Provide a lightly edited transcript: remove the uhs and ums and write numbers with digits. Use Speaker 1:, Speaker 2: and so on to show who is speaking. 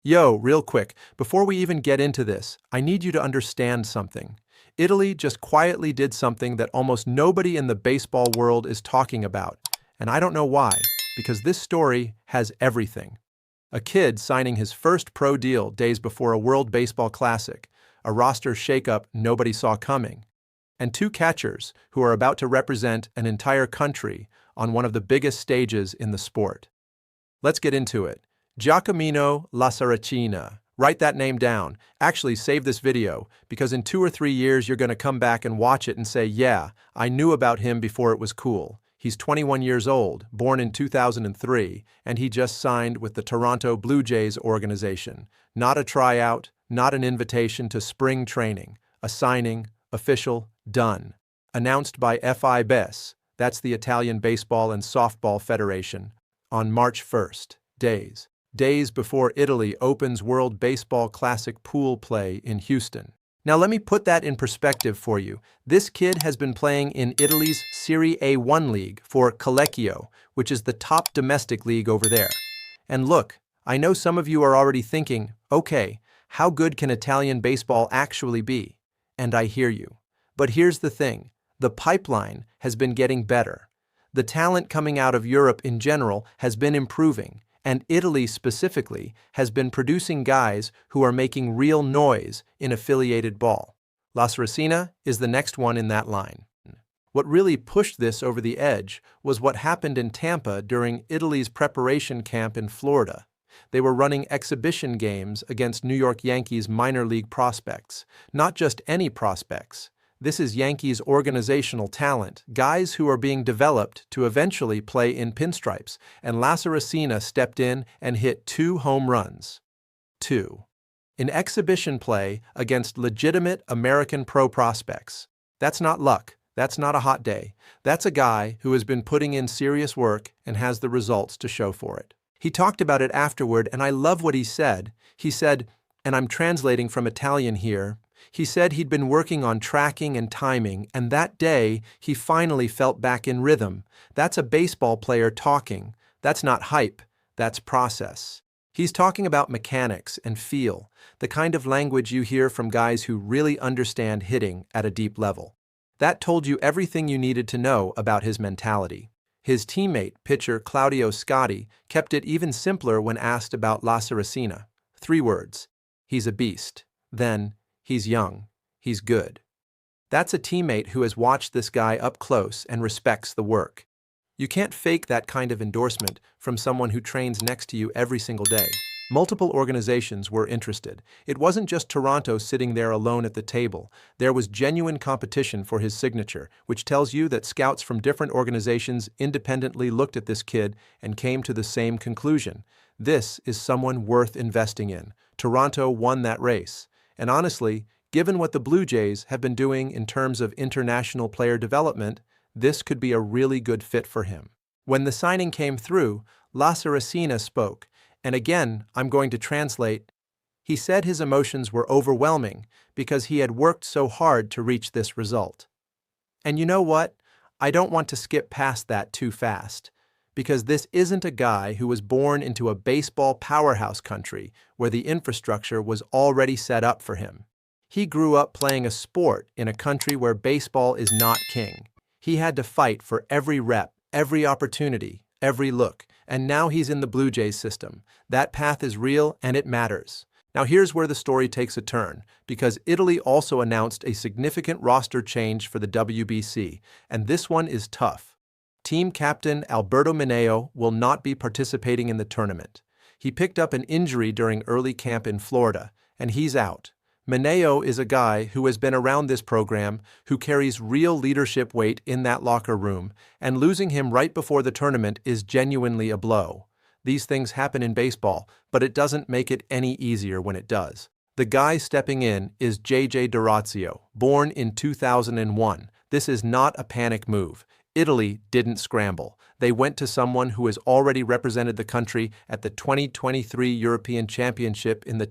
Speaker 1: Yo, real quick, before we even get into this, I need you to understand something. Italy just quietly did something that almost nobody in the baseball world is talking about. And I don't know why, because this story has everything. A kid signing his first pro deal days before a World Baseball Classic, a roster shakeup nobody saw coming, and two catchers who are about to represent an entire country on one of the biggest stages in the sport. Let's get into it. Giacomino Lasaracina. Write that name down. Actually, save this video, because in 2 or 3 years you're going to come back and watch it and say, yeah, I knew about him before it was cool. He's 21 years old, born in 2003, and he just signed with the Toronto Blue Jays organization. Not a tryout, not an invitation to spring training. A signing, official, done. Announced by FIBES, that's the Italian Baseball and Softball Federation, on March 1st, days before Italy opens World Baseball Classic pool play in Houston. Now let me put that in perspective for you. This kid has been playing in Italy's Serie A1 league for Collecchio, which is the top domestic league over there. And look, I know some of you are already thinking, okay, how good can Italian baseball actually be? And I hear you. But here's the thing, the pipeline has been getting better. The talent coming out of Europe in general has been improving, and Italy specifically has been producing guys who are making real noise in affiliated ball. Lasaracina is the next one in that line. What really pushed this over the edge was what happened in Tampa during Italy's preparation camp in Florida. They were running exhibition games against New York Yankees minor league prospects. Not just any prospects. This is Yankees organizational talent, guys who are being developed to eventually play in pinstripes, and Lasaracina stepped in and hit 2 home runs. 2. In exhibition play against legitimate American pro prospects. That's not luck. That's not a hot day. That's a guy who has been putting in serious work and has the results to show for it. He talked about it afterward, and I love what he said. He said, and I'm translating from Italian here, he said he'd been working on tracking and timing, and that day he finally felt back in rhythm. That's a baseball player talking. That's not hype. That's process. He's talking about mechanics and feel, the kind of language you hear from guys who really understand hitting at a deep level. That told you everything you needed to know about his mentality. His teammate, pitcher Claudio Scotti, kept it even simpler when asked about Lasaracina. 3 words. He's a beast. Then, he's young. He's good. That's a teammate who has watched this guy up close and respects the work. You can't fake that kind of endorsement from someone who trains next to you every single day. Multiple organizations were interested. It wasn't just Toronto sitting there alone at the table. There was genuine competition for his signature, which tells you that scouts from different organizations independently looked at this kid and came to the same conclusion. This is someone worth investing in. Toronto won that race. And honestly, given what the Blue Jays have been doing in terms of international player development, this could be a really good fit for him. When the signing came through, Lasaracina spoke, and again, I'm going to translate. He said his emotions were overwhelming because he had worked so hard to reach this result. And you know what? I don't want to skip past that too fast, because this isn't a guy who was born into a baseball powerhouse country where the infrastructure was already set up for him. He grew up playing a sport in a country where baseball is not king. He had to fight for every rep, every opportunity, every look, and now he's in the Blue Jays system. That path is real and it matters. Now here's where the story takes a turn, because Italy also announced a significant roster change for the WBC, and this one is tough. Team captain Alberto Mineo will not be participating in the tournament. He picked up an injury during early camp in Florida, and he's out. Mineo is a guy who has been around this program, who carries real leadership weight in that locker room, and losing him right before the tournament is genuinely a blow. These things happen in baseball, but it doesn't make it any easier when it does. The guy stepping in is Orazio, born in 2001. This is not a panic move. Italy didn't scramble. They went to someone who has already represented the country at the 2023 European Championship in the